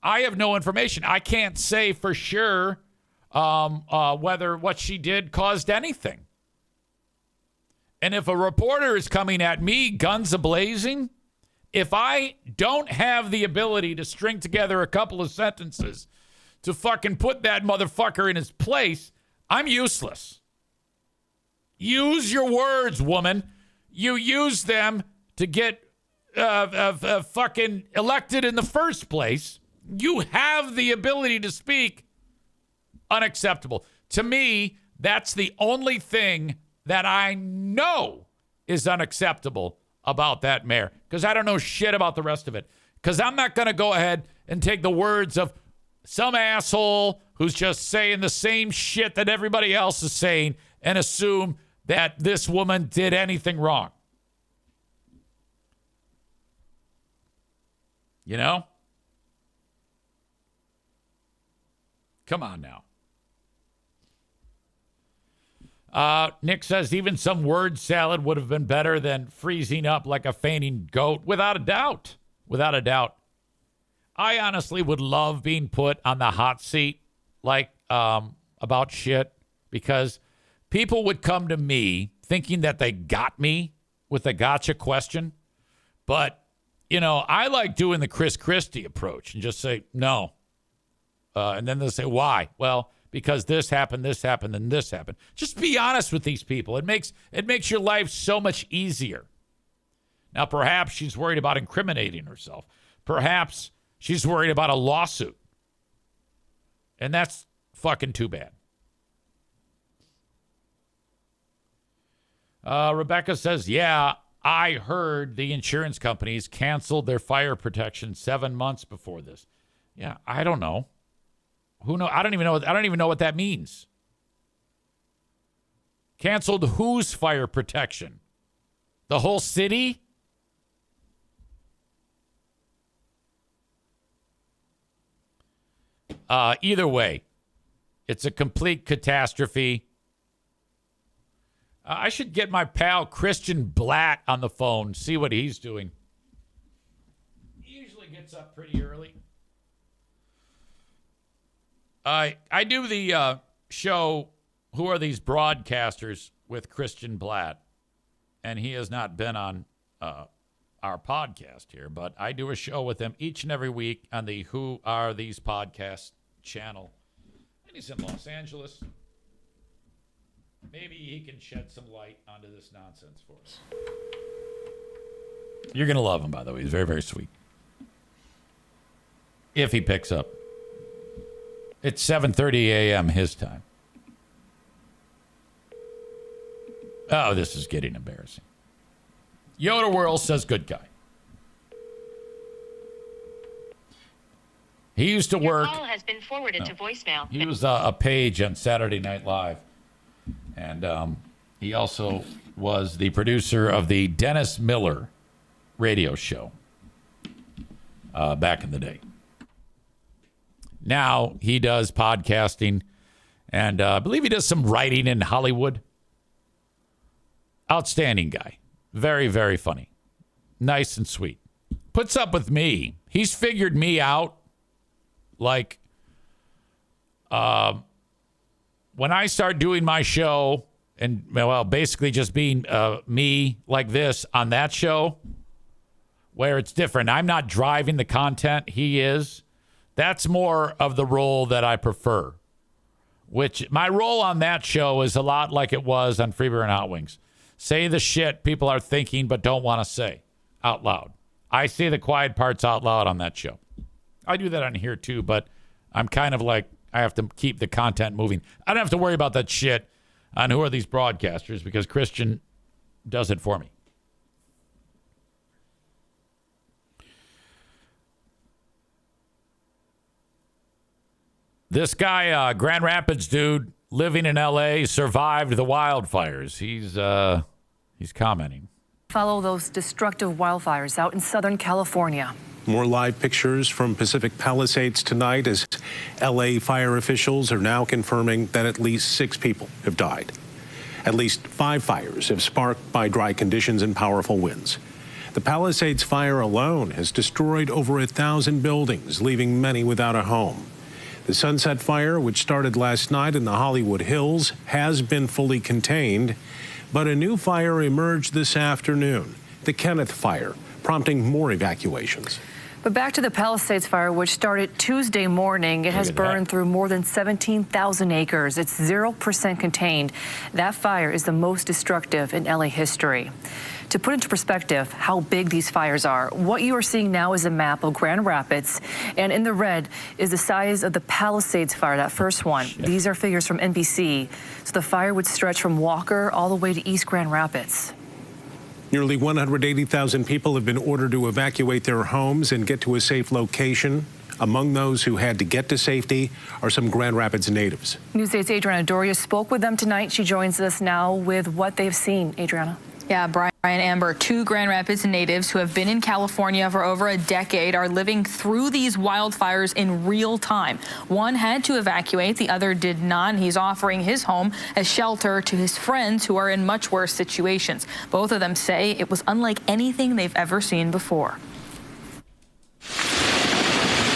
I have no information. I can't say for sure whether what she did caused anything. And if a reporter is coming at me guns a-blazing, if I don't have the ability to string together a couple of sentences to fucking put that motherfucker in his place, I'm useless. Use your words, woman. You use them to get fucking elected in the first place. You have the ability to speak. Unacceptable. To me, that's the only thing that I know is unacceptable about that mayor, because I don't know shit about the rest of it. Because I'm not going to go ahead and take the words of some asshole who's just saying the same shit that everybody else is saying and assume that this woman did anything wrong. You know? Come on now. Nick says even some word salad would have been better than freezing up like a fainting goat. Without a doubt. Without a doubt. I honestly would love being put on the hot seat like about shit, because people would come to me thinking that they got me with a gotcha question. But, you know, I like doing the Chris Christie approach and just say no. And then they'll say, why? Well, because this happened, and this happened. Just be honest with these people. It makes your life so much easier. Now, perhaps she's worried about incriminating herself. Perhaps she's worried about a lawsuit. And that's fucking too bad. Rebecca says, yeah, I heard the insurance companies canceled their fire protection 7 months before this. Yeah, I don't know. Who knows? I don't even know what that means. Canceled whose fire protection? The whole city? Either way, it's a complete catastrophe. I should get my pal Christian Blatt on the phone, see what he's doing. He usually gets up pretty early. I do the show, Who Are These Broadcasters, with Christian Blatt, and he has not been on our podcast here, but I do a show with him each and every week on the Who Are These Podcast channel, and he's in Los Angeles. Maybe he can shed some light onto this nonsense for us. You're going to love him, by the way. He's very, very sweet. If he picks up. It's 7:30 a.m. his time. Oh, this is getting embarrassing. Yoda World says good guy. He used to work. Your call has been forwarded to voicemail. He was a page on Saturday Night Live. And he also was the producer of the Dennis Miller radio show back in the day. Now he does podcasting, and I believe he does some writing in Hollywood. Outstanding guy. Very, very funny. Nice and sweet. Puts up with me. He's figured me out. Like, when I start doing my show and, well, basically just being me like this on that show, where it's different. I'm not driving the content. He is. That's more of the role that I prefer. Which, my role on that show is a lot like it was on Free Beer and Hot Wings. Say the shit people are thinking but don't want to say out loud. I say the quiet parts out loud on that show. I do that on here too, but I'm kind of like, I have to keep the content moving. I don't have to worry about that shit on Who Are These Broadcasters, because Christian does it for me. This guy, Grand Rapids dude, living in L.A., survived the wildfires. He's commenting. Follow those destructive wildfires out in Southern California. More live pictures from Pacific Palisades tonight as L.A. fire officials are now confirming that at least 6 people have died. At least 5 fires have sparked by dry conditions and powerful winds. The Palisades fire alone has destroyed over 1,000 buildings, leaving many without a home. The Sunset Fire, which started last night in the Hollywood Hills, has been fully contained, but a new fire emerged this afternoon, the Kenneth Fire, prompting more evacuations. But back to the Palisades fire, which started Tuesday morning. It has burned through more than 17,000 acres. It's 0% contained. That fire is the most destructive in LA history. To put into perspective how big these fires are, what you are seeing now is a map of Grand Rapids, and in the red is the size of the Palisades fire, that first one. These are figures from NBC. So the fire would stretch from Walker all the way to East Grand Rapids. Nearly 180,000 people have been ordered to evacuate their homes and get to a safe location. Among those who had to get to safety are some Grand Rapids natives. Newsdate's Adriana Doria spoke with them tonight. She joins us now with what they've seen. Adriana. Yeah, Brian Amber, two Grand Rapids natives who have been in California for over a decade are living through these wildfires in real time. One had to evacuate, the other did not. He's offering his home as shelter to his friends who are in much worse situations. Both of them say it was unlike anything they've ever seen before.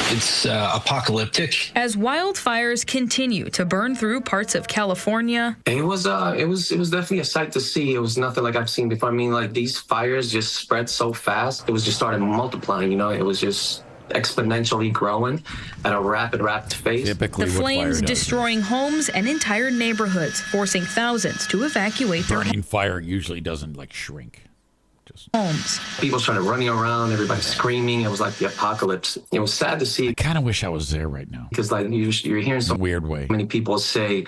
It's apocalyptic. As wildfires continue to burn through parts of California, it was definitely a sight to see. It was nothing like I've seen before. I mean, like, these fires just spread so fast. It was just started multiplying, you know. It was just exponentially growing at a rapid pace. Typically, the flames destroying homes and entire neighborhoods, forcing thousands to evacuate their burning fire usually doesn't like shrink. Homes. People started running around, everybody screaming. It was like the apocalypse. It was sad to see. I kind of wish I was there right now. Because like you're hearing so weird way. Many people say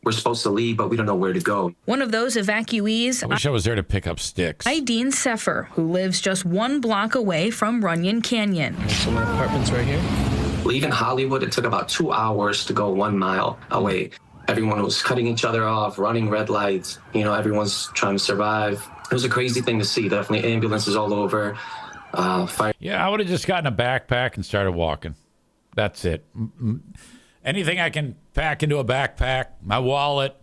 we're supposed to leave, but we don't know where to go. One of those evacuees. I wish I was there to pick up sticks. Ideen Sefer, who lives just 1 block away from Runyon Canyon. There's some apartments right here. Leaving Hollywood, it took about 2 hours to go 1 mile away. Everyone was cutting each other off, running red lights. You know, everyone's trying to survive. It was a crazy thing to see. Definitely ambulances all over. Fire. Yeah, I would have just gotten a backpack and started walking. That's it. Anything I can pack into a backpack, my wallet.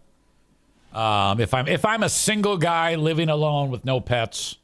If I'm a single guy living alone with no pets,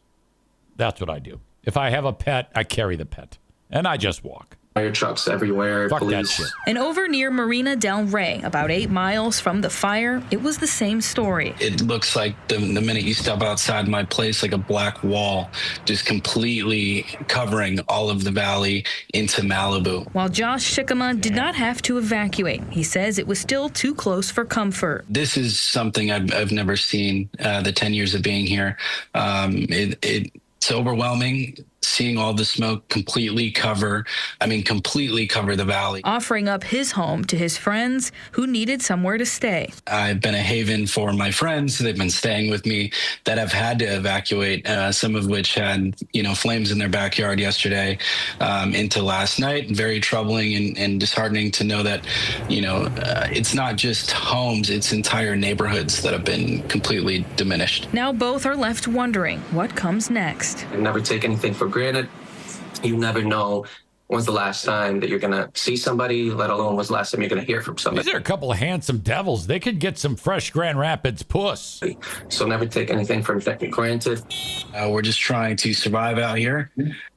that's what I do. If I have a pet, I carry the pet, and I just walk. Fire trucks everywhere. Fuck police. that shit. And over near Marina Del Rey, about 8 miles from the fire, it was the same story. It looks like the minute you step outside my place, like a black wall, just completely covering all of the valley into Malibu. While Josh Shikama did not have to evacuate, he says it was still too close for comfort. This is something I've never seen the 10 years of being here. It's overwhelming. Seeing all the smoke completely cover the valley. Offering up his home to his friends who needed somewhere to stay. I've been a haven for my friends. They've been staying with me that have had to evacuate, some of which had, flames in their backyard yesterday into last night. Very troubling and disheartening to know that, it's not just homes, it's entire neighborhoods that have been completely diminished. Now both are left wondering what comes next. I never take anything for granted. You never know when's the last time that you're going to see somebody, let alone when's the last time you're going to hear from somebody. These are a couple of handsome devils. They could get some fresh Grand Rapids puss. So never take anything for granted. We're just trying to survive out here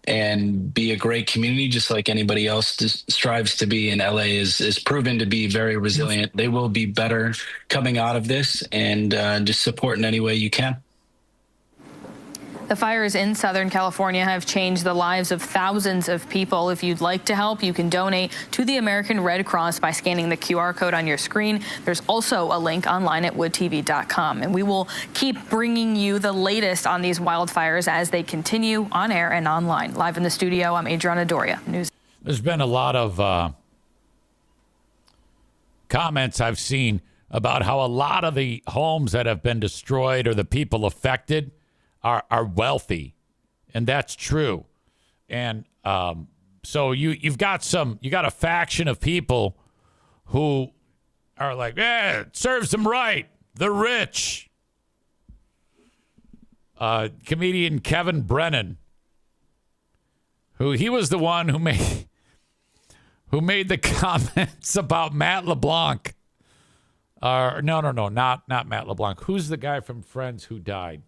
and be a great community, just like anybody else strives to be. And LA is proven to be very resilient. They will be better coming out of this, and just support in any way you can. The fires in Southern California have changed the lives of thousands of people. If you'd like to help, you can donate to the American Red Cross by scanning the QR code on your screen. There's also a link online at woodtv.com. And we will keep bringing you the latest on these wildfires as they continue on air and online. Live in the studio, I'm Adriana Doria. News. There's been a lot of comments I've seen about how a lot of the homes that have been destroyed or the people affected are wealthy, and that's true. And so you got a faction of people who are like, it serves them right. They're rich. Comedian Kevin Brennan, he was the one who made the comments about Matt LeBlanc. No, not Matt LeBlanc. Who's the guy from Friends who died?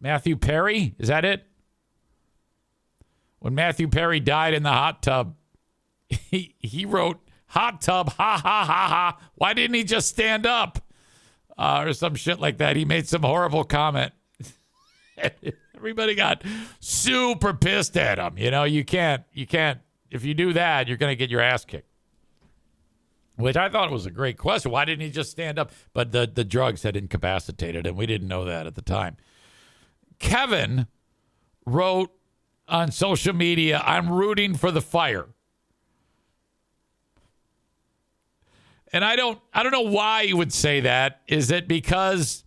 Matthew Perry? Is that it? When Matthew Perry died in the hot tub, he wrote, hot tub, ha, ha, ha, ha. Why didn't he just stand up? Or some shit like that. He made some horrible comment. Everybody got super pissed at him. You know, you can't, if you do that, you're going to get your ass kicked. Which I thought was a great question. Why didn't he just stand up? But the drugs had incapacitated him. We didn't know that at the time. Kevin wrote on social media, I'm rooting for the fire. And I don't know why you would say that. Is it because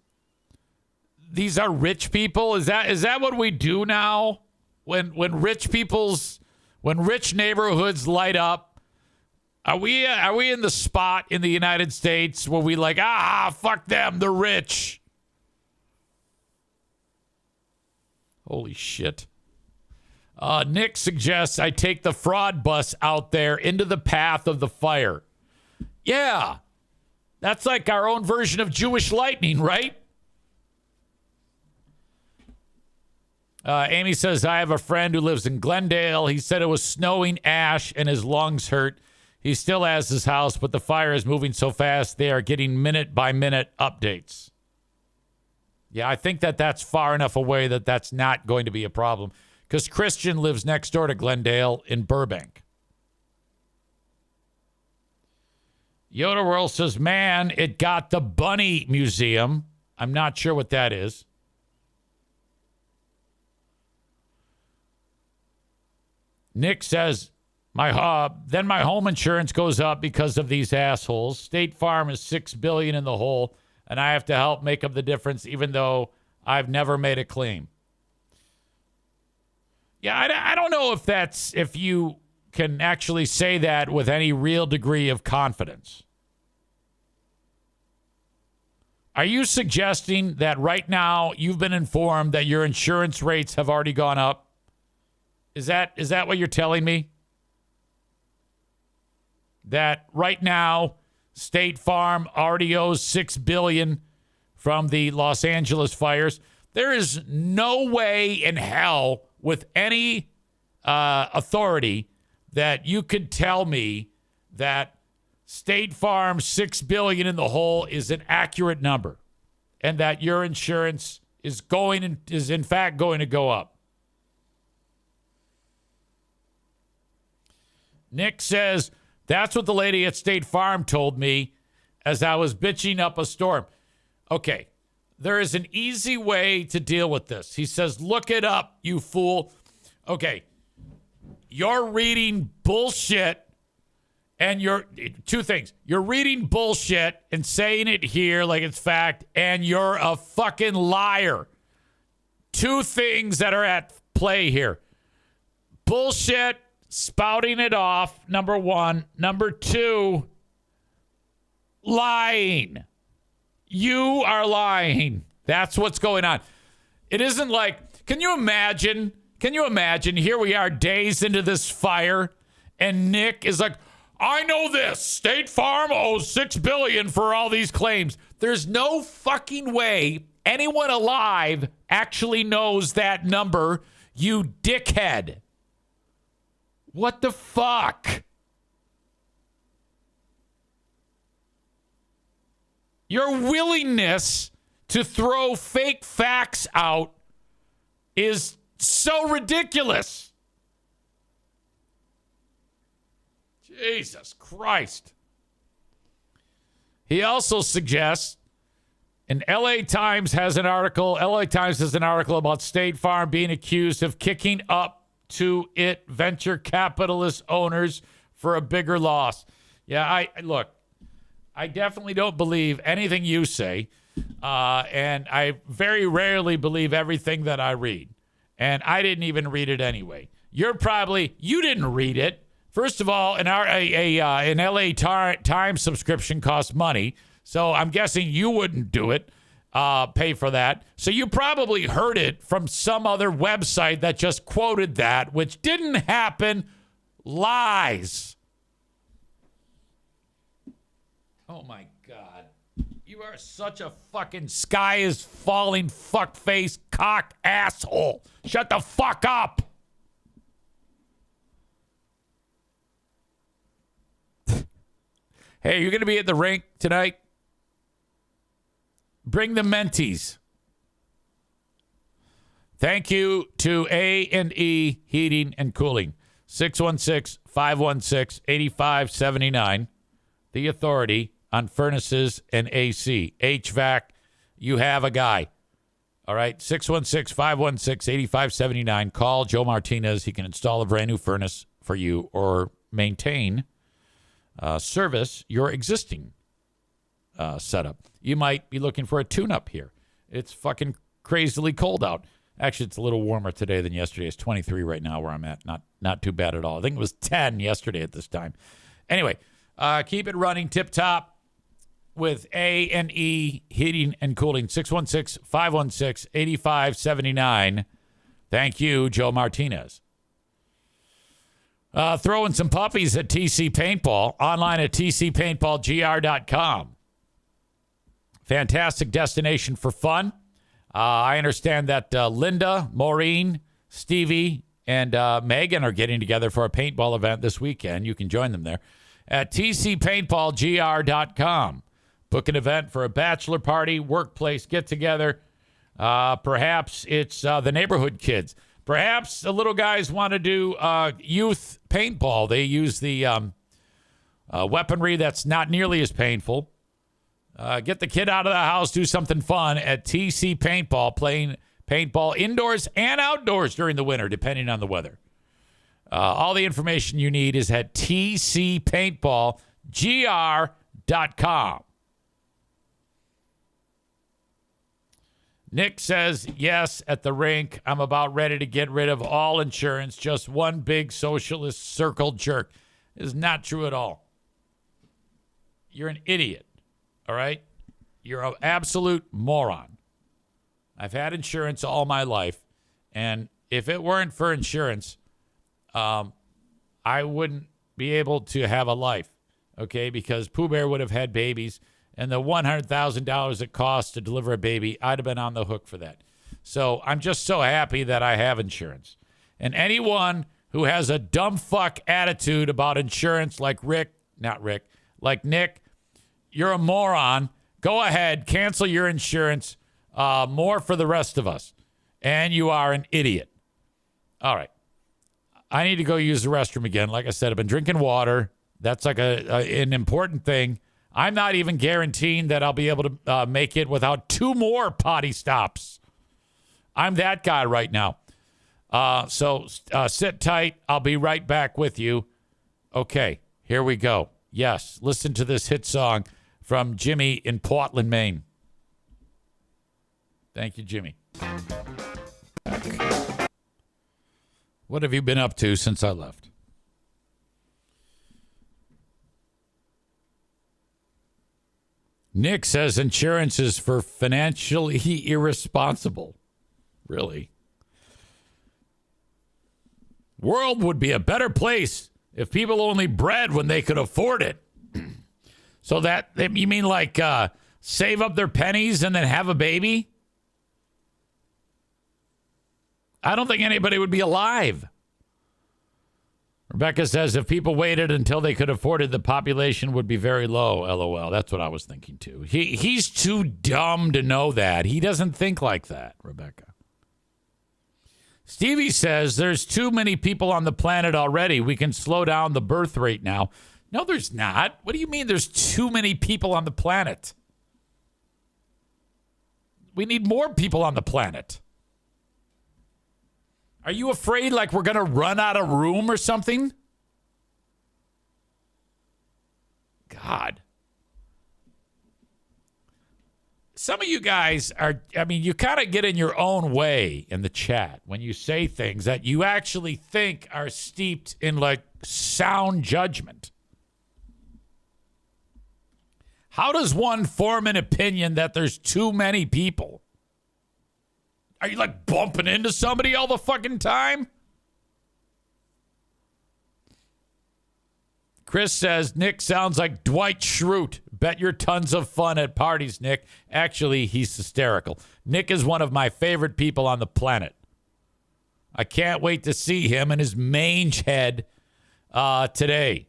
these are rich people? Is that what we do now? When rich neighborhoods light up, are we in the spot in the United States where we like, fuck them, they're rich? Holy shit. Nick suggests I take the fraud bus out there into the path of the fire. Yeah. That's like our own version of Jewish lightning, right? Amy says, I have a friend who lives in Glendale. He said it was snowing ash and his lungs hurt. He still has his house, but the fire is moving so fast they are getting minute-by-minute updates. Yeah, I think that's far enough away that that's not going to be a problem. Because Christian lives next door to Glendale in Burbank. Yoda World says, man, it got the Bunny Museum. I'm not sure what that is. Nick says, then my home insurance goes up because of these assholes. State Farm is $6 billion in the hole, and I have to help make up the difference, even though I've never made a claim. Yeah, I don't know if you can actually say that with any real degree of confidence. Are you suggesting that right now you've been informed that your insurance rates have already gone up? Is that what you're telling me? That right now State Farm already owes $6 billion from the Los Angeles fires? There is no way in hell with any authority that you could tell me that State Farm $6 billion in the hole is an accurate number, and that your insurance is in fact going to go up. Nick says, that's what the lady at State Farm told me as I was bitching up a storm. Okay, there is an easy way to deal with this. He says, look it up, you fool. Okay, you're reading bullshit, and two things. You're reading bullshit and saying it here like it's fact, and you're a fucking liar. Two things that are at play here. Bullshit, spouting it off, number one. Number two, lying. You are lying. That's what's going on. It isn't like, can you imagine, here we are days into this fire, and Nick is like, I know this. State Farm owes $6 billion for all these claims. There's no fucking way anyone alive actually knows that number, you dickhead. What the fuck? Your willingness to throw fake facts out is so ridiculous. Jesus Christ. He also suggests, and LA Times has an article about State Farm being accused of kicking up to it venture capitalist owners for a bigger loss. Yeah, I definitely don't believe anything you say, and I very rarely believe everything that I read. And I didn't even read it anyway. You didn't read it. First of all, an LA Times subscription costs money, so I'm guessing you wouldn't do it, pay for that. So you probably heard it from some other website that just quoted that, which didn't happen. Lies. Oh, my God. You are such a fucking sky is falling fuckface cock asshole. Shut the fuck up. Hey, you're going to be at the rink tonight? Bring the Mentees. Thank you to A&E Heating and Cooling. 616-516-8579. The authority on furnaces and AC. HVAC, you have a guy. All right, 616-516-8579. Call Joe Martinez. He can install a brand new furnace for you or maintain, service your existing setup. You might be looking for a tune-up here. It's fucking crazily cold out. Actually, it's a little warmer today than yesterday. It's 23 right now where I'm at. Not too bad at all. I think it was 10 yesterday at this time. Anyway, keep it running tip-top with A&E Heating and Cooling. 616-516-8579. Thank you, Joe Martinez. Throwing some puppies at TC Paintball. Online at tcpaintballgr.com. Fantastic destination for fun. I understand that Linda, Maureen, Stevie, and Megan are getting together for a paintball event this weekend. You can join them there at tcpaintballgr.com. Book an event for a bachelor party, workplace get-together. Perhaps it's the neighborhood kids. Perhaps the little guys want to do youth paintball. They use the weaponry that's not nearly as painful. Get the kid out of the house, do something fun at TC Paintball, playing paintball indoors and outdoors during the winter, depending on the weather. All the information you need is at tcpaintballgr.com. Nick says, yes, at the rink, I'm about ready to get rid of all insurance. Just one big socialist circle jerk. It is not true at all. You're an idiot. All right? You're an absolute moron. I've had insurance all my life, and if it weren't for insurance, I wouldn't be able to have a life, okay? Because Pooh Bear would have had babies, and the $100,000 it costs to deliver a baby, I'd have been on the hook for that. So I'm just so happy that I have insurance. And anyone who has a dumb fuck attitude about insurance like Nick, you're a moron. Go ahead, cancel your insurance. More for the rest of us. And you are an idiot. All right. I need to go use the restroom again. Like I said, I've been drinking water. That's like an important thing. I'm not even guaranteeing that I'll be able to make it without 2 more potty stops. I'm that guy right now. So sit tight. I'll be right back with you. Okay, here we go. Yes, listen to this hit song from Jimmy in Portland, Maine. Thank you, Jimmy. What have you been up to since I left? Nick says insurance is for financially irresponsible. Really? World would be a better place if people only bred when they could afford it. So that, you mean like save up their pennies and then have a baby? I don't think anybody would be alive. Rebecca says if people waited until they could afford it, the population would be very low. LOL. That's what I was thinking too. He's too dumb to know that. He doesn't think like that, Rebecca. Stevie says there's too many people on the planet already. We can slow down the birth rate now. No, there's not. What do you mean there's too many people on the planet? We need more people on the planet. Are you afraid like we're going to run out of room or something? God. Some of you guys are, you kind of get in your own way in the chat when you say things that you actually think are steeped in like sound judgment. How does one form an opinion that there's too many people? Are you like bumping into somebody all the fucking time? Chris says Nick sounds like Dwight Schrute. Bet you're tons of fun at parties, Nick. Actually, he's hysterical. Nick is one of my favorite people on the planet. I can't wait to see him and his mange head today.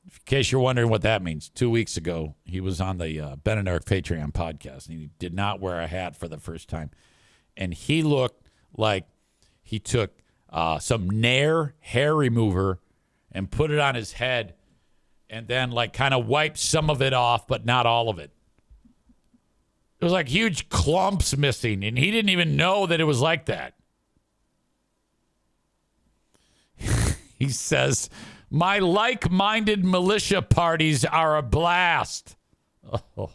In case you're wondering what that means, 2 weeks ago, he was on the Ben and Eric Patreon podcast, and he did not wear a hat for the first time. And he looked like he took some Nair hair remover and put it on his head and then like kind of wiped some of it off, but not all of it. It was like huge clumps missing, and he didn't even know that it was like that. He says, my like-minded militia parties are a blast. Oh.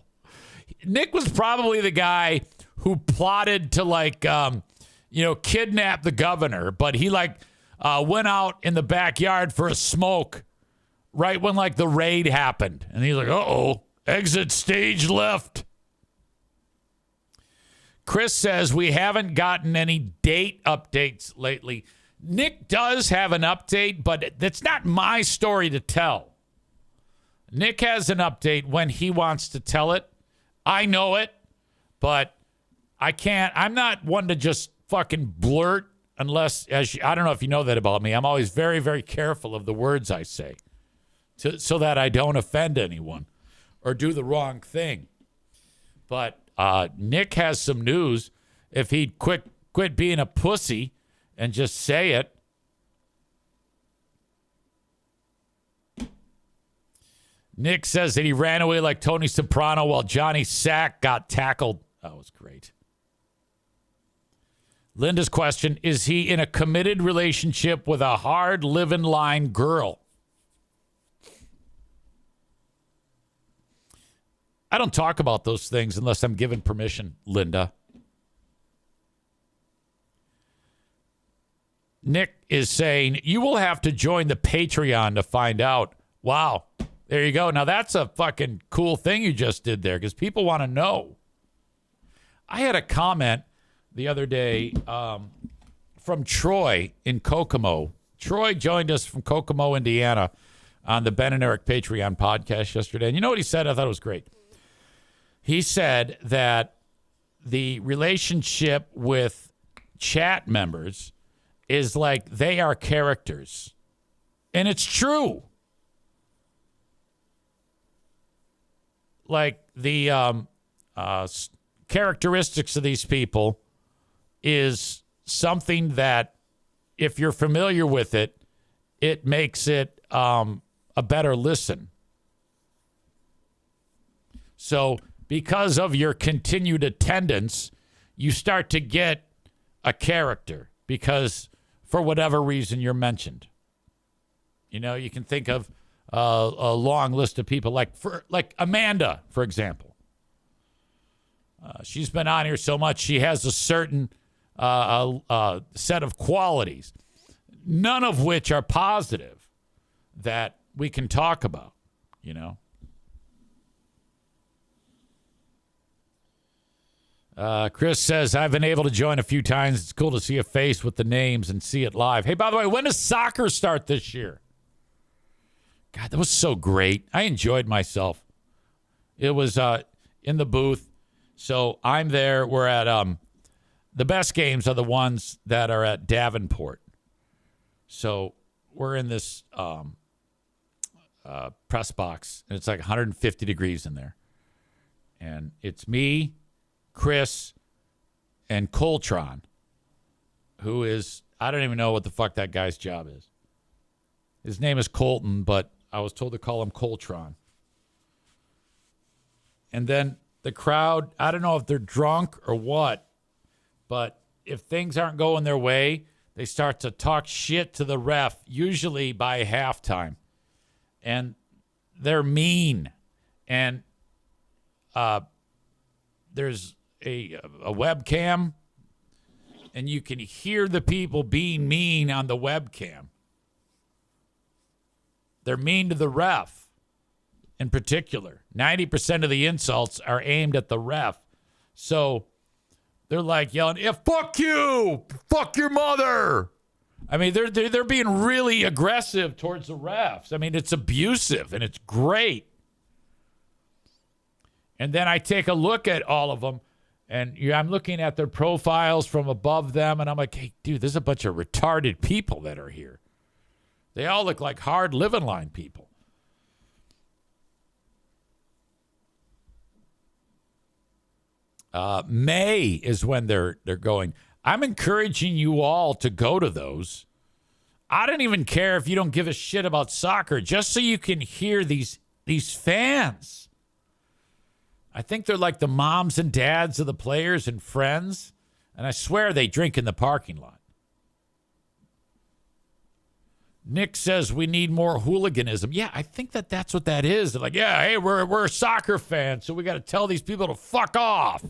Nick was probably the guy who plotted to kidnap the governor, but he went out in the backyard for a smoke right when the raid happened. And he's like, uh-oh, exit stage left. Chris says we haven't gotten any date updates lately. Nick does have an update, but that's not my story to tell. Nick has an update when he wants to tell it. I know it, but I can't. I'm not one to just fucking blurt unless, I don't know if you know that about me. I'm always very, very careful of the words I say so that I don't offend anyone or do the wrong thing. But Nick has some news. If he'd quit being a pussy and just say it. Nick says that he ran away like Tony Soprano while Johnny Sack got tackled. That was great. Linda's question, is he in a committed relationship with a hard living line girl? I don't talk about those things unless I'm given permission, Linda. Nick is saying, you will have to join the Patreon to find out. Wow. There you go. Now, that's a fucking cool thing you just did there because people want to know. I had a comment the other day from Troy in Kokomo. Troy joined us from Kokomo, Indiana on the Ben and Eric Patreon podcast yesterday. And you know what he said? I thought it was great. He said that the relationship with chat members is like they are characters. And it's true. Like the characteristics of these people is something that if you're familiar with it, it makes it a better listen. So because of your continued attendance, you start to get a character because for whatever reason you're mentioned. You know, you can think of a long list of people like Amanda, for example. She's been on here so much, she has a certain set of qualities, none of which are positive that we can talk about, you know. Chris says, I've been able to join a few times. It's cool to see a face with the names and see it live. Hey, by the way, when does soccer start this year? God, that was so great. I enjoyed myself. It was in the booth. So I'm there. We're at the best games are the ones that are at Davenport. So we're in this press box, and it's like 150 degrees in there. And it's me, Chris, and Coltron, who is, I don't even know what the fuck that guy's job is. His name is Colton, but I was told to call him Coltron. And then the crowd, I don't know if they're drunk or what, but if things aren't going their way, they start to talk shit to the ref, usually by halftime. And they're mean. And there's a webcam, and you can hear the people being mean on the webcam. They're mean to the ref in particular. 90% of the insults are aimed at the ref. So they're like yelling, yeah, fuck you, fuck your mother. I mean, they're being really aggressive towards the refs. I mean, it's abusive, and it's great. And then I take a look at all of them, and I'm looking at their profiles from above them, and I'm like, hey, dude, there's a bunch of retarded people that are here. They all look like hard living line people. May is when they're going. I'm encouraging you all to go to those. I don't even care if you don't give a shit about soccer, just so you can hear these fans. I think they're like the moms and dads of the players and friends, and I swear they drink in the parking lot. Nick says we need more hooliganism. Yeah, I think that's what that is. They're like, yeah, hey, we're soccer fans, so we got to tell these people to fuck off.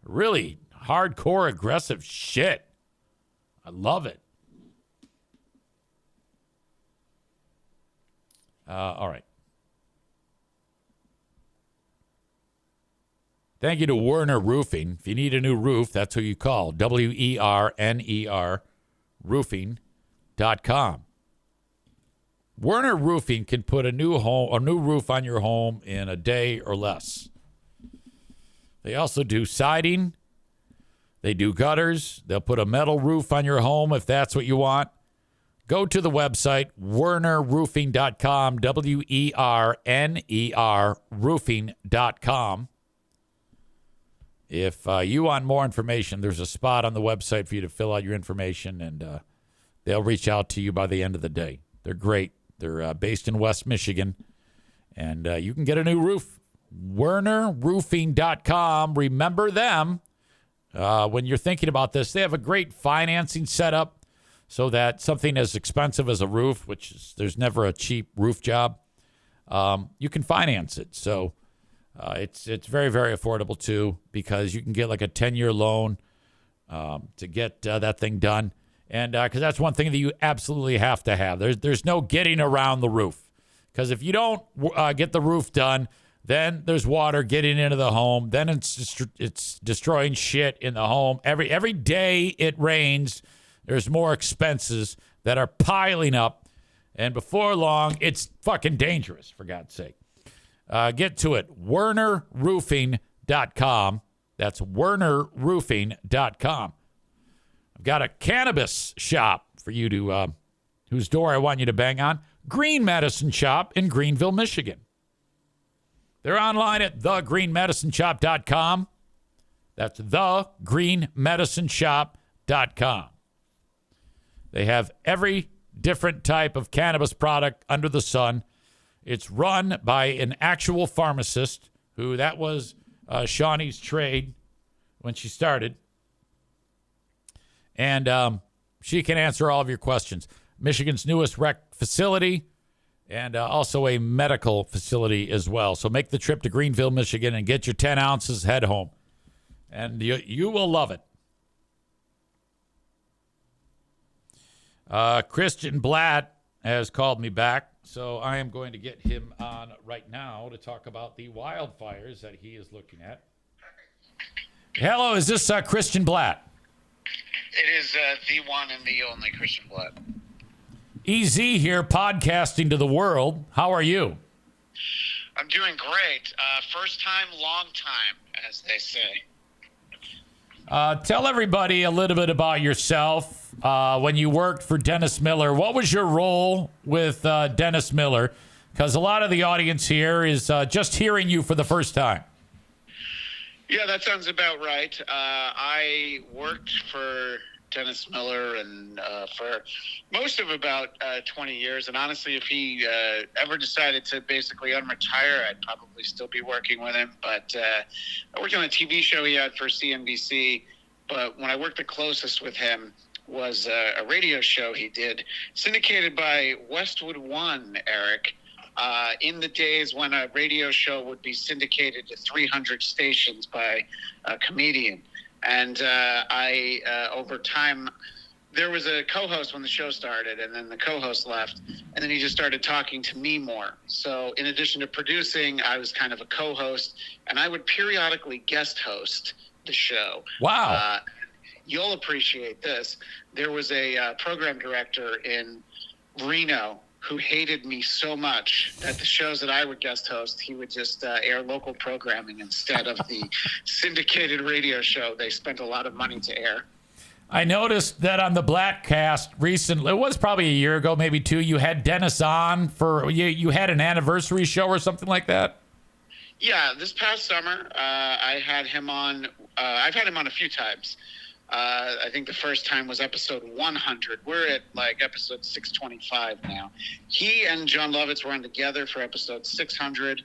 Really hardcore, aggressive shit. I love it. All right. Thank you to Werner Roofing. If you need a new roof, that's who you call. WERNER roofing.com. Werner Roofing can put a new roof on your home in a day or less. They also do siding. They do gutters. They'll put a metal roof on your home if that's what you want. Go to the website, wernerroofing.com, WERNER roofing.com. If you want more information, there's a spot on the website for you to fill out your information, and they'll reach out to you by the end of the day. They're great. They're based in West Michigan, and you can get a new roof. wernerroofing.com. Remember them when you're thinking about this. They have a great financing setup so that something as expensive as a roof, which is, there's never a cheap roof job, you can finance it. So it's very, very affordable, too, because you can get like a 10-year loan to get that thing done. And because that's one thing that you absolutely have to have. There's no getting around the roof. Because if you don't get the roof done, then there's water getting into the home. Then it's destroying shit in the home. Every day it rains, there's more expenses that are piling up. And before long, it's fucking dangerous, for God's sake. Get to it. wernerroofing.com. That's wernerroofing.com. I've got a cannabis shop for you to, whose door I want you to bang on. Green Medicine Shop in Greenville, Michigan. They're online at thegreenmedicineshop.com. That's thegreenmedicineshop.com. They have every different type of cannabis product under the sun. It's run by an actual pharmacist who that was Shawnee's trade when she started. And she can answer all of your questions. Michigan's newest rec facility and also a medical facility as well. So make the trip to Greenville, Michigan, and get your 10 ounces, head home. And you will love it. Christian Blatt has called me back, so I am going to get him on right now to talk about the wildfires that he is looking at. Hello, is this Christian Blatt? It is the one and the only Christian Blatt. EZ here, podcasting to the world. How are you? I'm doing great. First time, long time, as they say. Tell everybody a little bit about yourself. When you worked for Dennis Miller, what was your role with Dennis Miller? Because a lot of the audience here is just hearing you for the first time. Yeah, that sounds about right. I worked for Dennis Miller and for most of about 20 years. And honestly, if he ever decided to basically unretire, I'd probably still be working with him. But I worked on a TV show he had for CNBC. But when I worked the closest with him was a radio show he did, syndicated by Westwood One, Eric, in the days when a radio show would be syndicated to 300 stations by a comedian. And I, over time, there was a co-host when the show started, and then the co-host left, and then he just started talking to me more. So in addition to producing, I was kind of a co-host, and I would periodically guest host the show. Wow. you'll appreciate this. There was a program director in Reno who hated me so much that the shows that I would guest host, he would just air local programming instead of the syndicated radio show they spent a lot of money to air. I noticed that on the Blackcast recently, it was probably a year ago, maybe two, you had Dennis on for, you had an anniversary show or something like that? Yeah, this past summer, I had him on. I've had him on a few times. I think the first time was episode 100. We're at like episode 625 now. He and John Lovitz were on together for episode 600.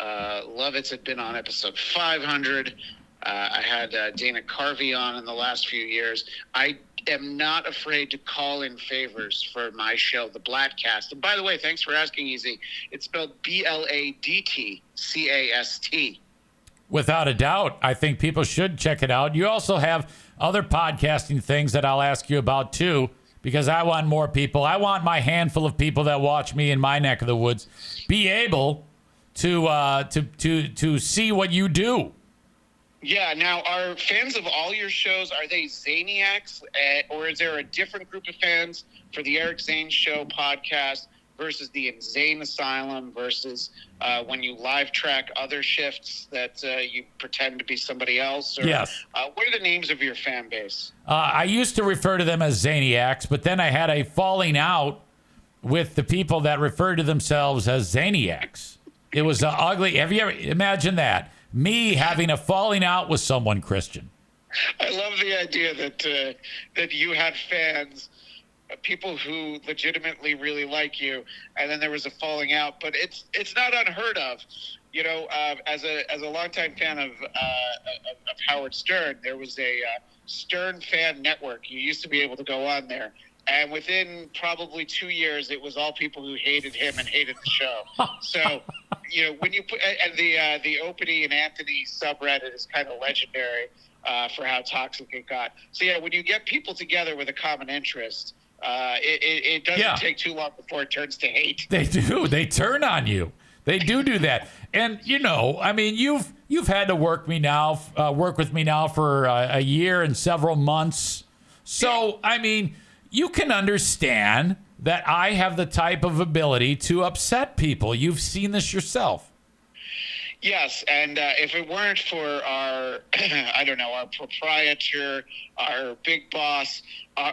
Lovitz had been on episode 500. I had Dana Carvey on in the last few years. I am not afraid to call in favors for my show, The Blackcast. And by the way, thanks for asking, Easy. It's spelled BLADTCAST. Without a doubt. I think people should check it out. You also have other podcasting things that I'll ask you about too, because I want more people. I want my handful of people that watch me in my neck of the woods be able to see what you do. Yeah. Now, are fans of all your shows, are they Zaniacs, or is there a different group of fans for the Eric Zane Show podcast versus the Insane Asylum versus when you live track other shifts that you pretend to be somebody else? Or, yes. What are the names of your fan base? I used to refer to them as Zaniacs, but then I had a falling out with the people that referred to themselves as Zaniacs. It was ugly. Have you ever imagined that? Me having a falling out with someone, Christian. I love the idea that you had fans, people who legitimately really like you, and then there was a falling out. But it's not unheard of, you know. As a longtime fan of Howard Stern, there was a Stern fan network. You used to be able to go on there, and within probably 2 years, it was all people who hated him and hated the show. So, you know, when you put and the Opie and Anthony subreddit is kind of legendary for how toxic it got. So yeah, when you get people together with a common interest, it doesn't take too long before it turns to hate. They do. They turn on you. They do that. And you know, I mean, you've had to work with me now for a year and several months. So I mean, you can understand that I have the type of ability to upset people. You've seen this yourself. Yes, and if it weren't for our, I don't know, our proprietor, our big boss,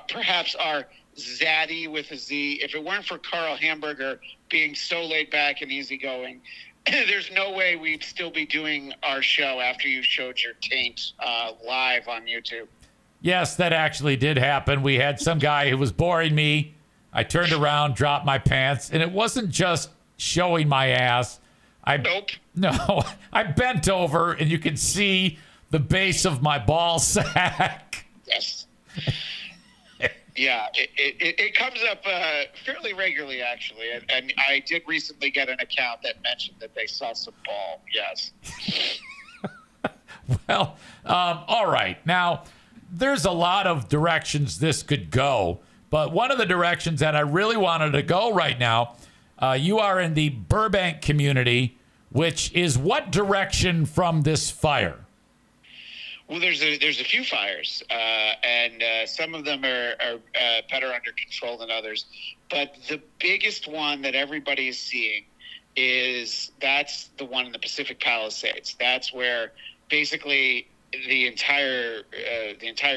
perhaps our Zaddy with a Z, if it weren't for Carl Hamburger being so laid back and easygoing, there's no way we'd still be doing our show after you showed your taint live on YouTube. Yes, that actually did happen. We had some guy who was boring me. I turned around, dropped my pants, and it wasn't just showing my ass. Nope. No, I bent over, and you can see the base of my ball sack. Yes. Yeah, it comes up fairly regularly, actually. And I did recently get an account that mentioned that they saw some ball. Yes. Well, all right. Now, there's a lot of directions this could go. But one of the directions that I really wanted to go right now, you are in the Burbank community, which is what direction from this fire? Well, there's a few fires, and some of them are better under control than others. But the biggest one that everybody is seeing that's the one in the Pacific Palisades. That's where basically the entire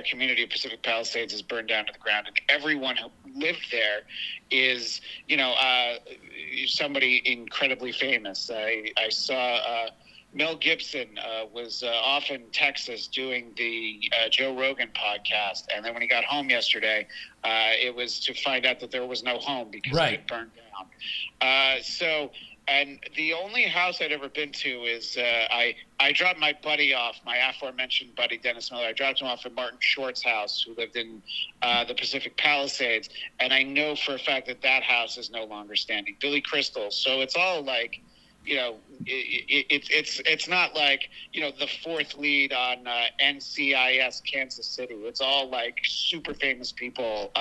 community of Pacific Palisades is burned down to the ground, and everyone who lived there is, somebody incredibly famous. I saw Mel Gibson was off in Texas doing the Joe Rogan podcast, and then when he got home yesterday, it was to find out that there was no home because it had burned down. And the only house I'd ever been to is I dropped my buddy off, my aforementioned buddy Dennis Miller. I dropped him off at Martin Short's house, who lived in the Pacific Palisades, and I know for a fact that house is no longer standing. Billy Crystal. So it's all like, it's not like, the fourth lead on NCIS Kansas City. It's all like super famous people.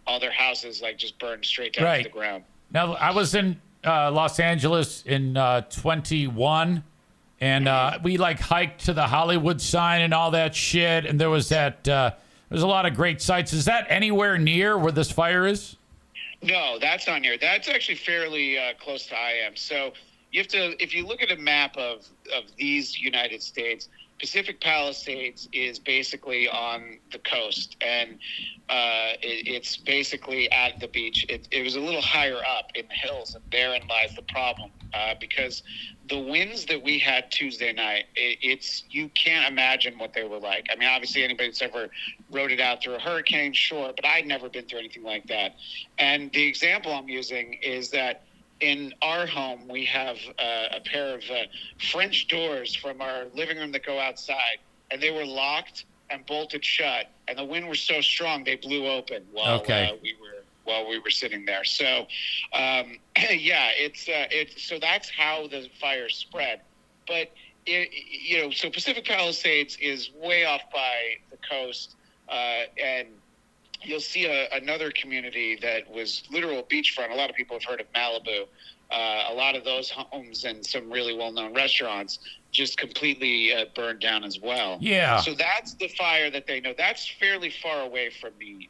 All their houses like just burned straight down to the ground. Now, I was in Los Angeles in 21, and we like hiked to the Hollywood sign and all that shit. And there was that There's a lot of great sites. Is that anywhere near where this fire is? No, that's not near. That's actually fairly close to I am. So you have to, if you look at a map of these United States, Pacific Palisades is basically on the coast, and it's basically at the beach. It was a little higher up in the hills, and therein lies the problem, because the winds that we had Tuesday night, you can't imagine what they were like. I mean, obviously anybody that's ever rode it out through a hurricane, sure, but I'd never been through anything like that. And the example I'm using is that in our home, we have a pair of French doors from our living room that go outside, and they were locked and bolted shut. And the wind was so strong they blew open while we were sitting there. So, yeah, so that's how the fire spread. But so Pacific Palisades is way off by the coast, and you'll see another community that was literal beachfront. A lot of people have heard of Malibu. A lot of those homes and some really well-known restaurants just completely burned down as well. Yeah. So that's the fire that they know. That's fairly far away from me.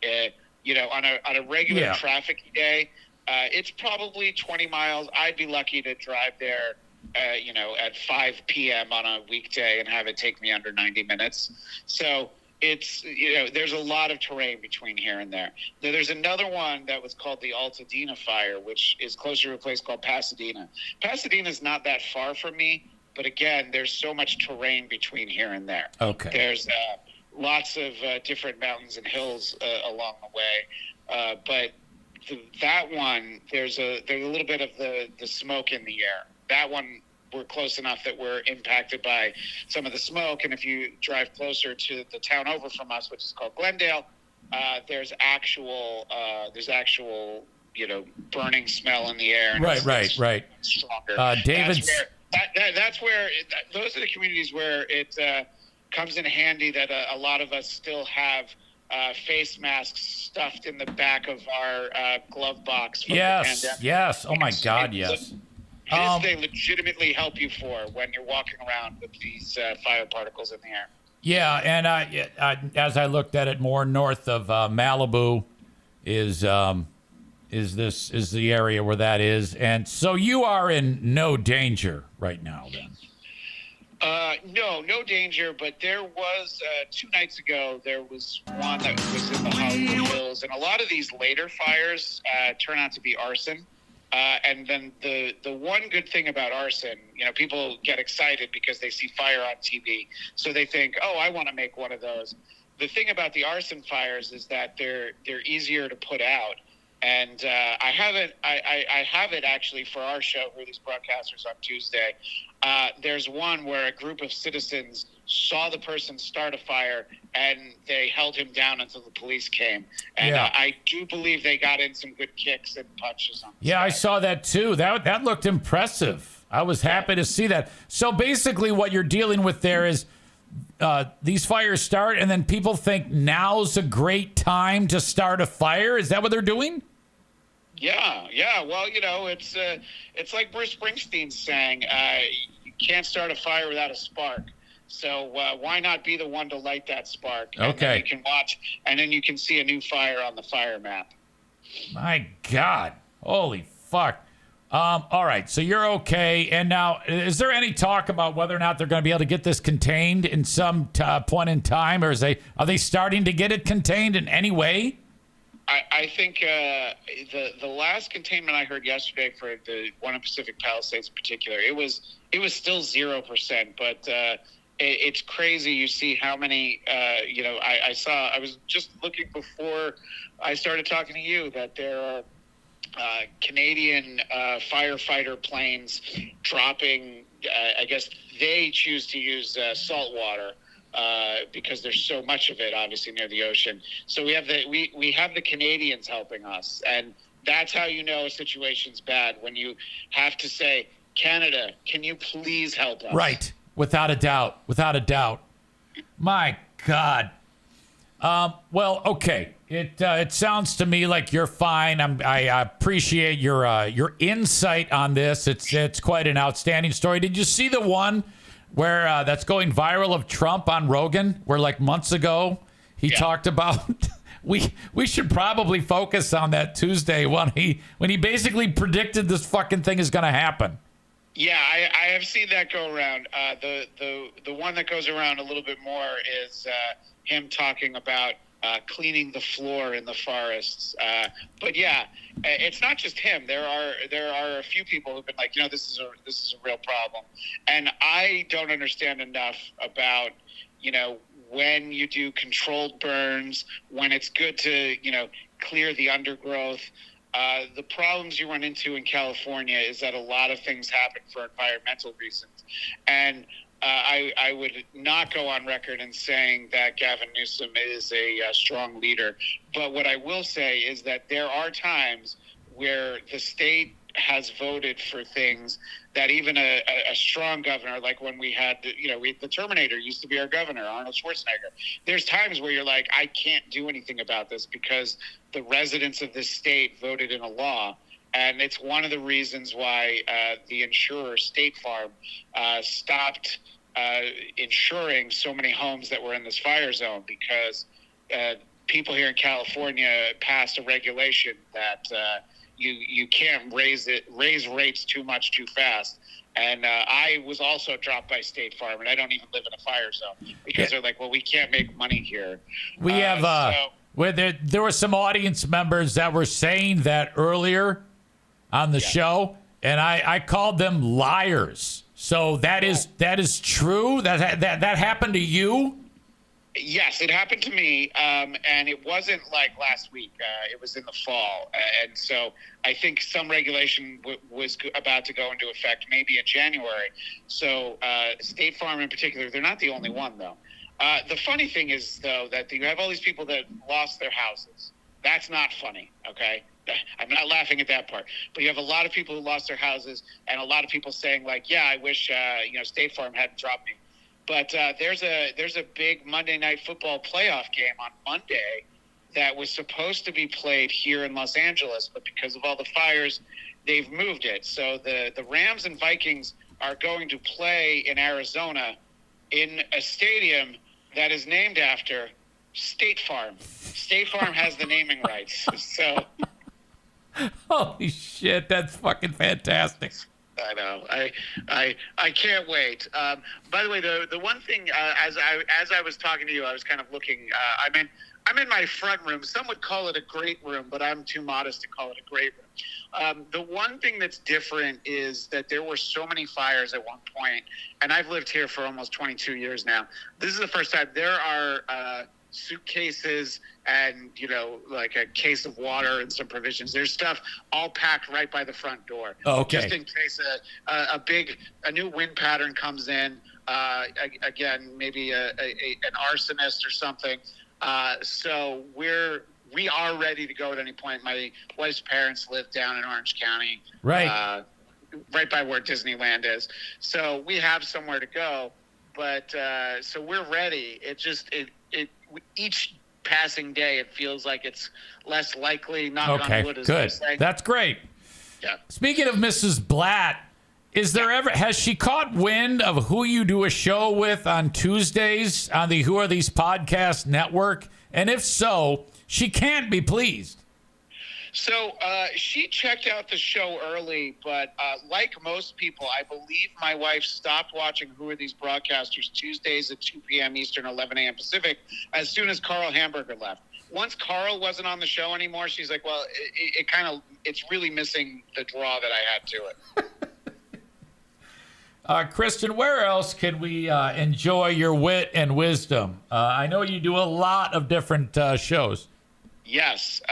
On a regular traffic day, it's probably 20 miles. I'd be lucky to drive there, at 5 p.m. on a weekday and have it take me under 90 minutes. So it's, there's a lot of terrain between here and there. There's another one that was called the Altadena fire, which is closer to a place called Pasadena. Pasadena's not that far from me, but again, there's so much terrain between here and there. Okay. There's lots of different mountains and hills along the way. But that one, there's a little bit of the smoke in the air. That one, we're close enough that we're impacted by some of the smoke. And if you drive closer to the town over from us, which is called Glendale, there's actual burning smell in the air. And Right. Stronger. David's. That's where those are the communities where it comes in handy that a lot of us still have face masks stuffed in the back of our glove box. From the pandemic. Yes. Oh my God, yes. They legitimately help you for when you're walking around with these fire particles in the air. Yeah, and as I looked at it, more north of Malibu is the area where that is, and so you are in no danger right now, then. No danger, but there was 2 nights ago, there was one that was in the Hollywood Hills, and a lot of these later fires turn out to be arson. And then the one good thing about arson, people get excited because they see fire on TV. So they think, oh, I want to make one of those. The thing about the arson fires is that they're easier to put out. And I have it actually for our show, Release Broadcasters, on Tuesday. There's one where a group of citizens saw the person start a fire and they held him down until the police came. And I do believe they got in some good kicks and punches on this guy. I saw that too. That looked impressive. I was happy to see that. So basically what you're dealing with there is these fires start and then people think now's a great time to start a fire. Is that what they're doing? Yeah. Well, it's like Bruce Springsteen saying, you can't start a fire without a spark. So why not be the one to light that spark? And okay. Then you can watch, and then you can see a new fire on the fire map. My God. Holy fuck. All right. So you're okay. And now, is there any talk about whether or not they're going to be able to get this contained in some point in time? Or are they starting to get it contained in any way? I think the last containment I heard yesterday for the one in Pacific Palisades in particular, it was still 0%, but it's crazy. You see how many, I was just looking before I started talking to you that there are Canadian firefighter planes dropping, I guess they choose to use salt water. Because there's so much of it, obviously, near the ocean. So we have the Canadians helping us, and that's how you know a situation's bad, when you have to say, Canada, can you please help us? Right, without a doubt. My God. Well, okay. It sounds to me like you're fine. I appreciate your insight on this. It's quite an outstanding story. Did you see the one where that's going viral of Trump on Rogan, where like months ago he talked about we should probably focus on that Tuesday when he basically predicted this fucking thing is going to happen. Yeah, I have seen that go around. The one that goes around a little bit more is him talking about cleaning the floor in the forests. But yeah, it's not just him. There are a few people who've been like, this is a real problem, and I don't understand enough about when you do controlled burns, when it's good to clear the undergrowth. The problems you run into in California is that a lot of things happen for environmental reasons. And I would not go on record in saying that Gavin Newsom is a strong leader. But what I will say is that there are times where the state has voted for things that even a strong governor, like when we had, the Terminator used to be our governor, Arnold Schwarzenegger. There's times where you're like, I can't do anything about this because the residents of this state voted in a law. And it's one of the reasons why the insurer, State Farm, stopped insuring so many homes that were in this fire zone because people here in California passed a regulation that you can't raise rates too much too fast. And I was also dropped by State Farm, and I don't even live in a fire zone because they're like, well, we can't make money here. We have where there were some audience members that were saying that earlier on the show, and I called them liars. So that is true. That happened to you? Yes, it happened to me, and it wasn't like last week. It was in the fall, and so I think some regulation was about to go into effect maybe in January. So State Farm in particular, they're not the only one, though. The funny thing is, though, that you have all these people that lost their houses. That's not funny, okay? I'm not laughing at that part. But you have a lot of people who lost their houses and a lot of people saying, like, yeah, I wish State Farm hadn't dropped me. But there's a big Monday Night Football playoff game on Monday that was supposed to be played here in Los Angeles, but because of all the fires, they've moved it. So the Rams and Vikings are going to play in Arizona in a stadium that is named after State Farm. State Farm has the naming rights. So, holy shit, that's fucking fantastic. I know. I can't wait. By the way, the one thing as I was talking to you, I was kind of looking. I'm in my front room. Some would call it a great room, but I'm too modest to call it a great room. The one thing that's different is that there were so many fires at one point, and I've lived here for almost 22 years now. This is the first time there are suitcases and like a case of water and some provisions. There's stuff all packed right by the front door. Okay. Just in case a new wind pattern comes in. Again, maybe an arsonist or something. So we are ready to go at any point. My wife's parents live down in Orange County, right by where Disneyland is. So we have somewhere to go. But so we're ready. Each passing day, it feels like it's less likely. Knock on wood, as good. They say. That's great. Yeah. Speaking of Mrs. Blatt, has she caught wind of who you do a show with on Tuesdays on the Who Are These Podcast Network? And if so, she can't be pleased. So she checked out the show early, but like most people, I believe my wife stopped watching Who Are These Broadcasters Tuesdays at 2 p.m. Eastern, 11 a.m. Pacific, as soon as Carl Hamburger left. Once Carl wasn't on the show anymore, she's like, well, it's really missing the draw that I had to it. Kristen, where else can we enjoy your wit and wisdom? I know you do a lot of different shows. Yes.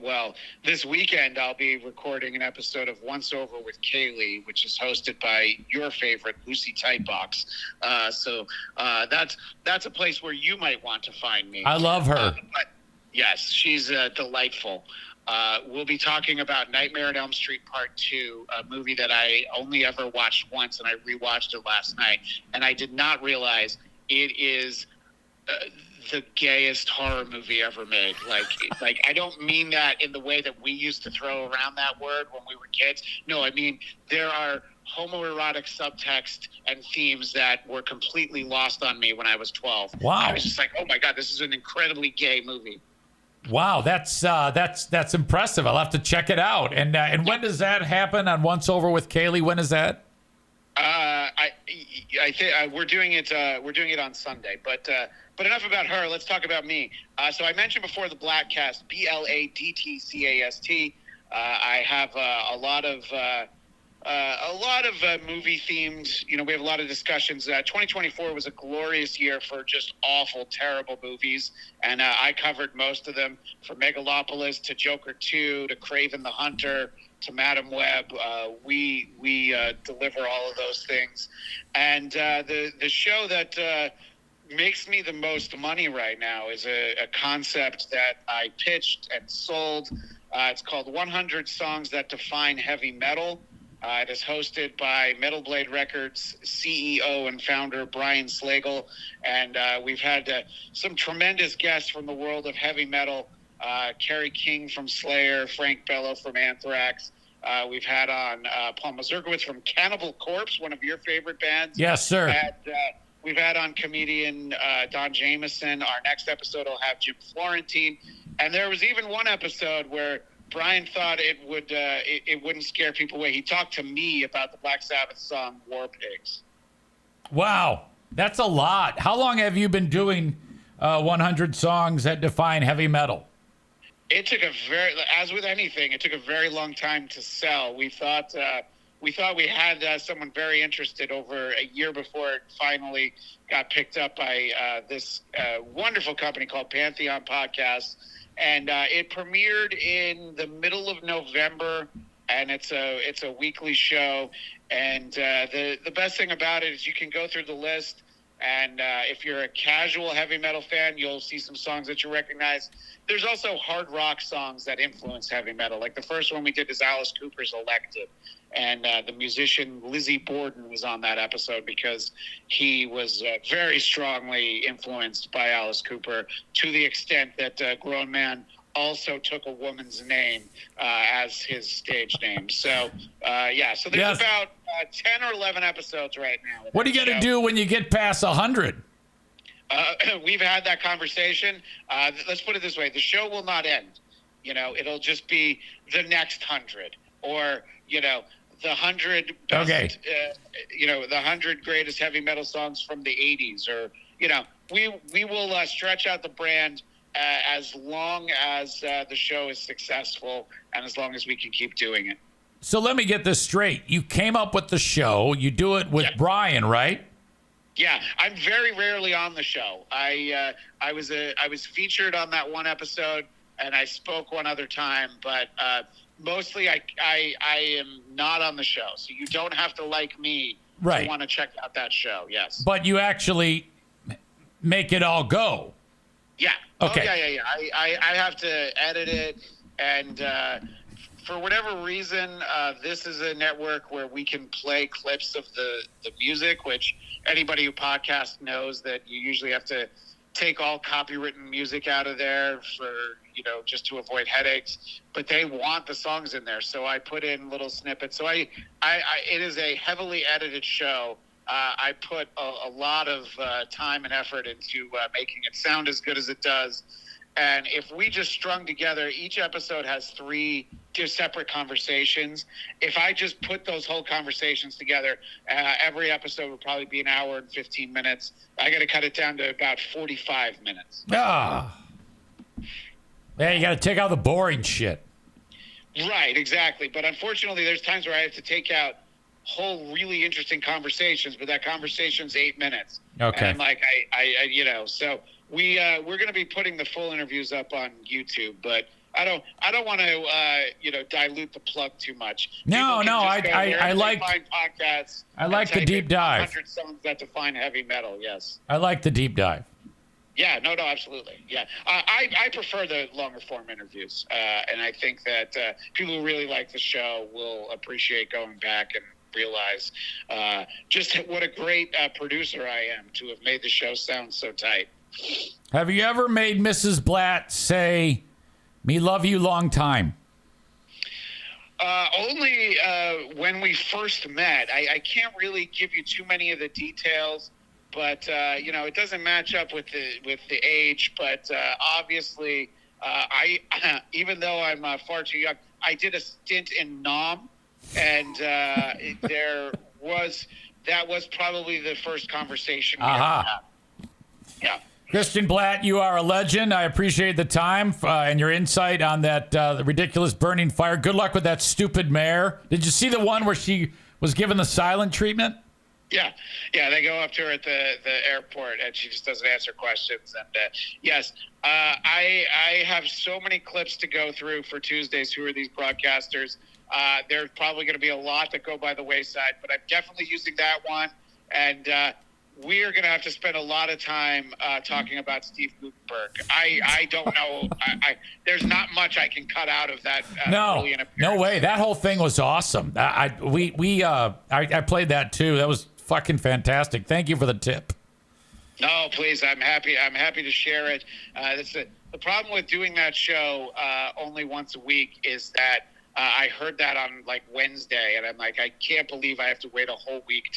Well, this weekend I'll be recording an episode of Once Over with Kaylee, which is hosted by your favorite, Lucy Tightbox. So that's a place where you might want to find me. I love her. But yes, she's delightful. We'll be talking about Nightmare on Elm Street Part 2, a movie that I only ever watched once, and I rewatched it last night. And I did not realize it is the gayest horror movie ever made. Like I don't mean that in the way that we used to throw around that word when we were kids. No, I mean there are homoerotic subtext and themes that were completely lost on me when I was 12. Wow. I was just like, oh my God, this is an incredibly gay movie. Wow, that's impressive. I'll have to check it out. And when does that happen on Once Over with Kaylee? When is that? I think we're doing it on Sunday. But enough about her. Let's talk about me. So I mentioned before the Blackcast, BLADTCAST. I have a lot of movie themed. We have a lot of discussions. 2024 was a glorious year for just awful, terrible movies, and I covered most of them, from Megalopolis to Joker 2 to Kraven the Hunter to Madam Web. We deliver all of those things, and the show that makes me the most money right now is a concept that I pitched and sold. It's called 100 Songs That Define Heavy Metal. It is hosted by Metal Blade Records CEO and founder Brian Slagle, and we've had some tremendous guests from the world of heavy metal. Kerry King from Slayer, Frank Bello from Anthrax. We've had on Paul Mazurkiewicz from Cannibal Corpse, one of your favorite bands. Yes, sir. And, we've had on comedian Don Jameson. Our next episode will have Jim Florentine. And there was even one episode where Brian thought it wouldn't scare people away. He talked to me about the Black Sabbath song War Pigs. Wow, that's a lot. How long have you been doing 100 songs that define heavy metal? It took as with anything, it took a very long time to sell. We thought we had someone very interested over a year before it finally got picked up by this wonderful company called Pantheon Podcasts. And it premiered in the middle of November, and it's a weekly show. And the best thing about it is you can go through the list, and if you're a casual heavy metal fan, you'll see some songs that you recognize. There's also hard rock songs that influence heavy metal. Like the first one we did is Alice Cooper's Elected. And the musician Lizzie Borden was on that episode because he was very strongly influenced by Alice Cooper, to the extent that Grown Man also took a woman's name as his stage name. So, so there's about 10 or 11 episodes right now. What are you going to do when you get past 100? We've had that conversation. Let's put it this way. The show will not end. It'll just be the next 100, or, the 100 best, the 100 greatest heavy metal songs from the 80s, or, we will stretch out the brand as long as the show is successful and as long as we can keep doing it. So let me get this straight. You came up with the show. You do it with Brian, right? Yeah, I'm very rarely on the show. I was featured on that one episode, and I spoke one other time, but mostly I am not on the show. So you don't have to like me to want to check out that show. Yes, but you actually make it all go. Yeah. Okay. Oh, yeah. I have to edit it, and for whatever reason, this is a network where we can play clips of the music, which anybody who podcasts knows that you usually have to take all copywritten music out of there for, just to avoid headaches, but they want the songs in there. So I put in little snippets. So it is a heavily edited show. I put a lot of time and effort into making it sound as good as it does. And if we just strung together, each episode has 3 separate conversations. If I just put those whole conversations together, every episode would probably be an hour and 15 minutes. I got to cut it down to about 45 minutes. Yeah, you got to take out the boring shit. Right, exactly. But unfortunately, there's times where I have to take out whole really interesting conversations, but that conversation's 8 minutes. Okay. And like so we're going to be putting the full interviews up on YouTube, but I don't want to dilute the plug too much. I like podcasts. I like the deep dive. 100 songs that define heavy metal. Yes. I like the deep dive. Yeah, no, absolutely. Yeah. I prefer the longer form interviews. And I think that people who really like the show will appreciate going back and realize just what a great producer I am to have made the show sound so tight. Have you ever made Mrs. Blatt say, "Me love you long time"? Only when we first met, I can't really give you too many of the details, but it doesn't match up with the age. But obviously, I even though I'm far too young, I did a stint in Nam, and that was probably the first conversation we ever had. Yeah. Christian Blatt, you are a legend. I appreciate the time and your insight on that ridiculous burning fire. Good luck with that stupid mayor. Did you see the one where she was given the silent treatment? Yeah. They go up to her at the airport, and she just doesn't answer questions. And yes, I have so many clips to go through for Tuesdays. Who are these broadcasters? There's probably going to be a lot that go by the wayside, but I'm definitely using that one. And we are going to have to spend a lot of time talking about Steve Gutenberg. I don't know. There's not much I can cut out of that. No way. That whole thing was awesome. I played that too. That was fucking fantastic. Thank you for the tip. No, please. I'm happy to share it. The problem with doing that show only once a week is that I heard that on like Wednesday, and I'm like, I can't believe I have to wait a whole week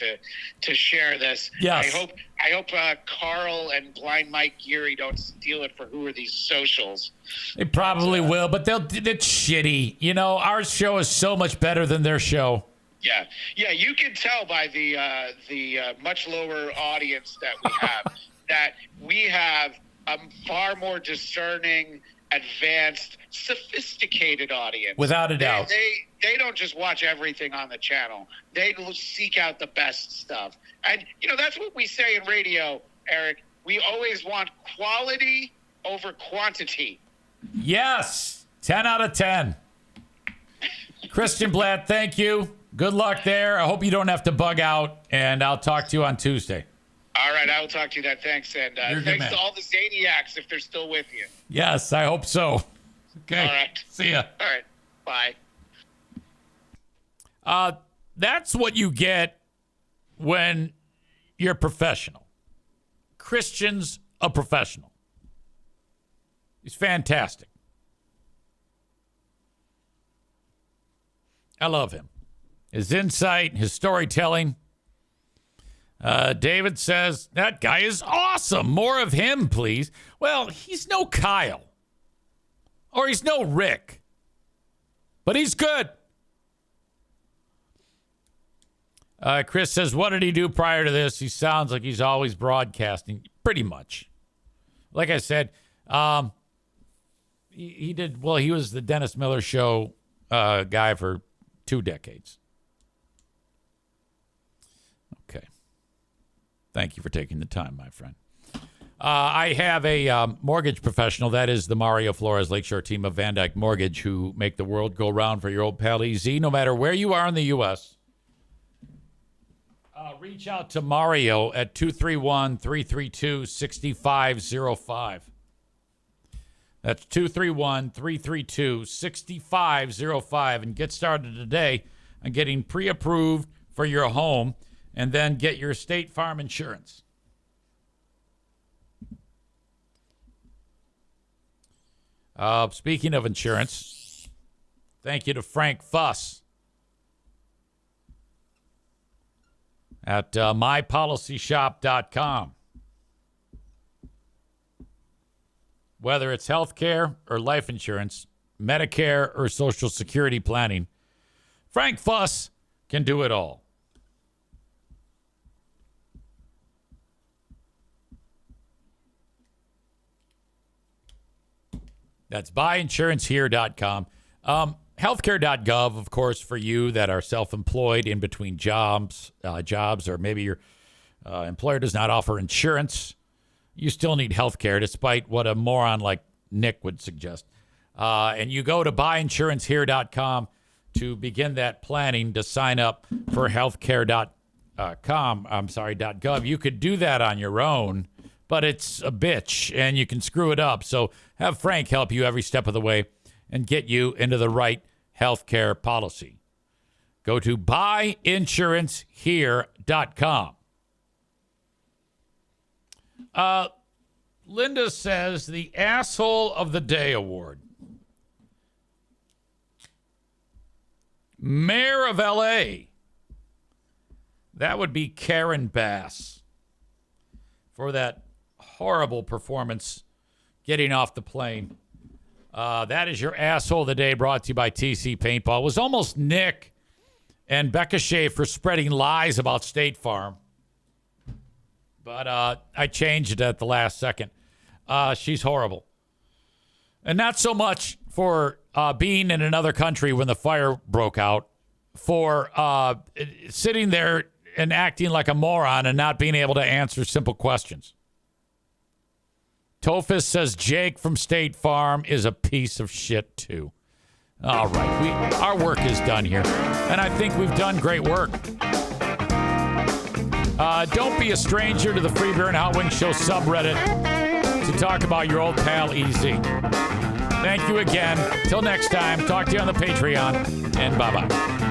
to share this. Yes. I hope Carl and Blind Mike Geary don't steal it for Who Are These Socials. They probably will, but it's shitty. Our show is so much better than their show. Yeah. You can tell by the much lower audience that we have that we have a far more discerning, advanced, sophisticated audience. Without a doubt. They don't just watch everything on the channel. They seek out the best stuff. And, that's what we say in radio, Eric. We always want quality over quantity. Yes. 10 out of 10. Christian Blatt, thank you. Good luck there. I hope you don't have to bug out, and I'll talk to you on Tuesday. All right, I will talk to you then. Thanks, and thanks to all the Zaniacs if they're still with you. Yes, I hope so. Okay. All right. See ya. All right. Bye. That's what you get when you're a professional. Christian's a professional. He's fantastic. I love him. His insight, his storytelling. David says, that guy is awesome. More of him, please. Well, he's no Kyle. Or he's no Rick. But he's good. Chris says, what did he do prior to this? He sounds like he's always broadcasting. Pretty much. Like I said, he was the Dennis Miller Show guy for 2 decades. Okay. Thank you for taking the time, my friend. I have a mortgage professional. That is the Mario Flores Lakeshore team of Van Dyke Mortgage, who make the world go round for your old pal EZ, no matter where you are in the U.S. Reach out to Mario at 231-332-6505. That's 231-332-6505. And get started today on getting pre-approved for your home, and then get your State Farm insurance. Speaking of insurance, thank you to Frank Fuss at mypolicyshop.com. Whether it's healthcare or life insurance, Medicare or Social Security planning, Frank Fuss can do it all. That's buyinsurancehere.com. Healthcare.gov, of course, for you that are self-employed in between jobs, or maybe your employer does not offer insurance. You still need healthcare, despite what a moron like Nick would suggest. And you go to buyinsurancehere.com to begin that planning to sign up for healthcare.gov. You could do that on your own, but it's a bitch, and you can screw it up. So have Frank help you every step of the way and get you into the right healthcare policy. Go to buyinsurancehere.com. Linda says the Asshole of the Day award Mayor of L.A. That would be Karen Bass for that horrible performance getting off the plane. That is your asshole of the day, brought to you by TC Paintball. It was almost Nick and Becca Shea for spreading lies about State Farm. But I changed it at the last second. She's horrible. And not so much for being in another country when the fire broke out, for sitting there and acting like a moron and not being able to answer simple questions. Tofus says Jake from State Farm is a piece of shit, too. All right. Our work is done here. And I think we've done great work. Don't be a stranger to the Free Beer and Hot Wings Show subreddit to talk about your old pal, EZ. Thank you again. Till next time, talk to you on the Patreon, and bye-bye.